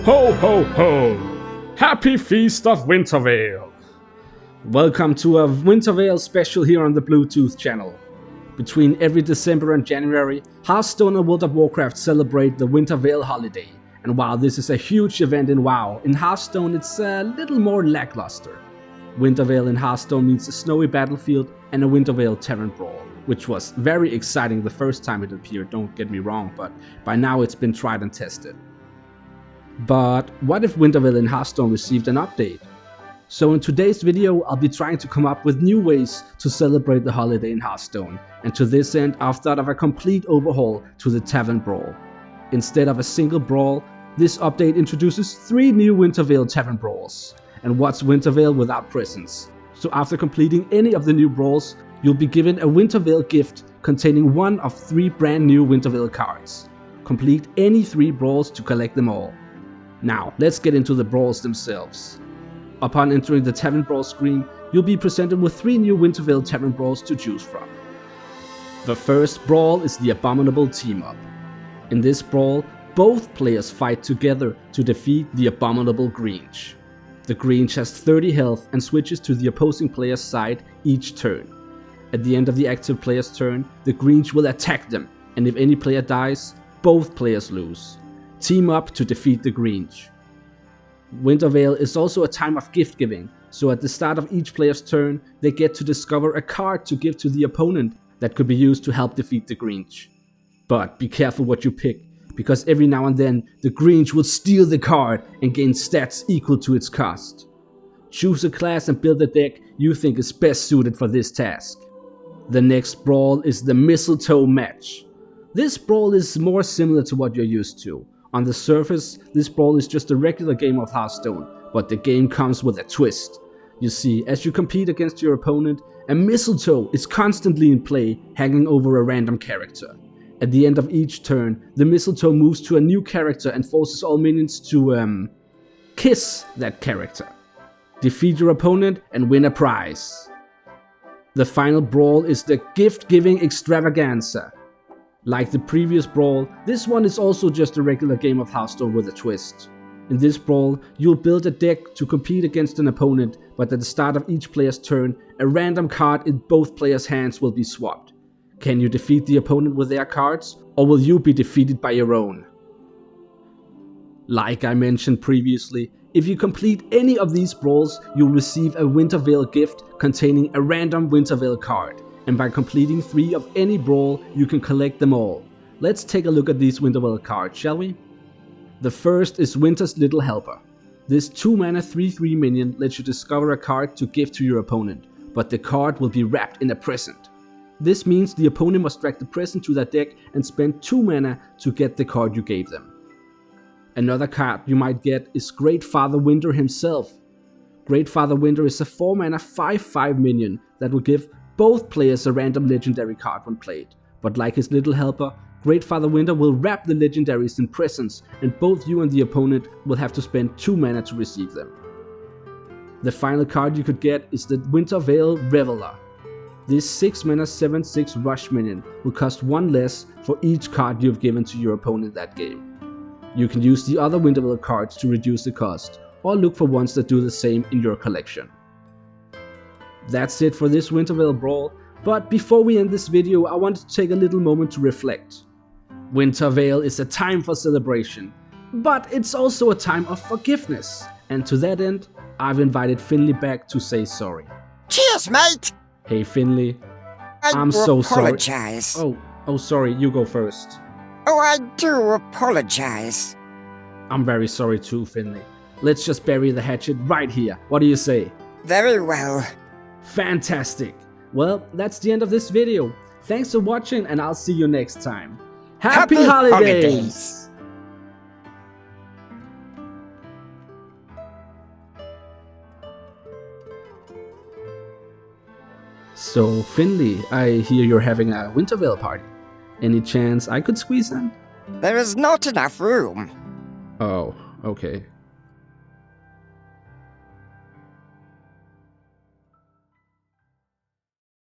Ho ho ho! Happy Feast of Wintervale! Welcome to a Wintervale special here on the Bluetooth channel. Between every December and January, Hearthstone and World of Warcraft celebrate the Wintervale holiday. And while this is a huge event in WoW, in Hearthstone it's a little more lackluster. Wintervale in Hearthstone means a snowy battlefield and a Wintervale Tavern Brawl, which was very exciting the first time it appeared, don't get me wrong, but by now it's been tried and tested. But what if Wintervale in Hearthstone received an update? So in today's video I'll be trying to come up with new ways to celebrate the holiday in Hearthstone, and to this end I've thought of a complete overhaul to the Tavern Brawl. Instead of a single brawl, this update introduces 3 new Wintervale Tavern Brawls. And what's Wintervale without presents? So after completing any of the new brawls, you'll be given a Wintervale gift containing one of 3 brand new Wintervale cards. Complete any 3 brawls to collect them all. Now, let's get into the brawls themselves. Upon entering the Tavern Brawl screen, you'll be presented with 3 new Wintervale Tavern Brawls to choose from. The first brawl is the Abominable Team Up. In this brawl, both players fight together to defeat the Abominable Grinch. The Grinch has 30 health and switches to the opposing player's side each turn. At the end of the active player's turn, the Grinch will attack them, and if any player dies, both players lose. Team up to defeat the Grinch. Wintervale is also a time of gift giving, so at the start of each player's turn, they get to discover a card to give to the opponent that could be used to help defeat the Grinch. But be careful what you pick, because every now and then, the Grinch will steal the card and gain stats equal to its cost. Choose a class and build a deck you think is best suited for this task. The next brawl is the Mistletoe Match. This brawl is more similar to what you're used to. On the surface, this brawl is just a regular game of Hearthstone, but the game comes with a twist. You see, as you compete against your opponent, a mistletoe is constantly in play, hanging over a random character. At the end of each turn, the mistletoe moves to a new character and forces all minions to, kiss that character. Defeat your opponent and win a prize. The final brawl is the Gift-Giving Extravaganza. Like the previous brawl, this one is also just a regular game of Hearthstone with a twist. In this brawl, you'll build a deck to compete against an opponent, but at the start of each player's turn, a random card in both players' hands will be swapped. Can you defeat the opponent with their cards, or will you be defeated by your own? Like I mentioned previously, if you complete any of these brawls, you'll receive a Wintervale gift containing a random Wintervale card. And by completing 3 of any brawl, you can collect them all. Let's take a look at these Wintervale cards, shall we? The first is Winter's Little Helper. This 2-mana 3/3 minion lets you discover a card to give to your opponent, but the card will be wrapped in a present. This means the opponent must drag the present to their deck and spend 2 mana to get the card you gave them. Another card you might get is Great Father Winter himself. Great Father Winter is a 4-mana 5/5 minion that will give both players a random legendary card when played, but like his little helper, Great Father Winter will wrap the legendaries in presents, and both you and the opponent will have to spend 2 mana to receive them. The final card you could get is the Wintervale Reveler. This 6-mana 7/6 rush minion will cost 1 less for each card you've given to your opponent that game. You can use the other Wintervale cards to reduce the cost, or look for ones that do the same in your collection. That's it for this Wintervale Brawl, but before we end this video I wanted to take a little moment to reflect. Wintervale is a time for celebration, but it's also a time of forgiveness, and to that end, I've invited Finley back to say sorry. Cheers, mate! Hey Finley, I'm so sorry. Oh sorry, you go first. Oh, I do apologize. I'm very sorry too, Finley. Let's just bury the hatchet right here, what do you say? Very well. Fantastic! Well, that's the end of this video. Thanks for watching and I'll see you next time. Happy holidays! So Finley, I hear you're having a Wintervale party. Any chance I could squeeze in? There is not enough room. Oh, okay.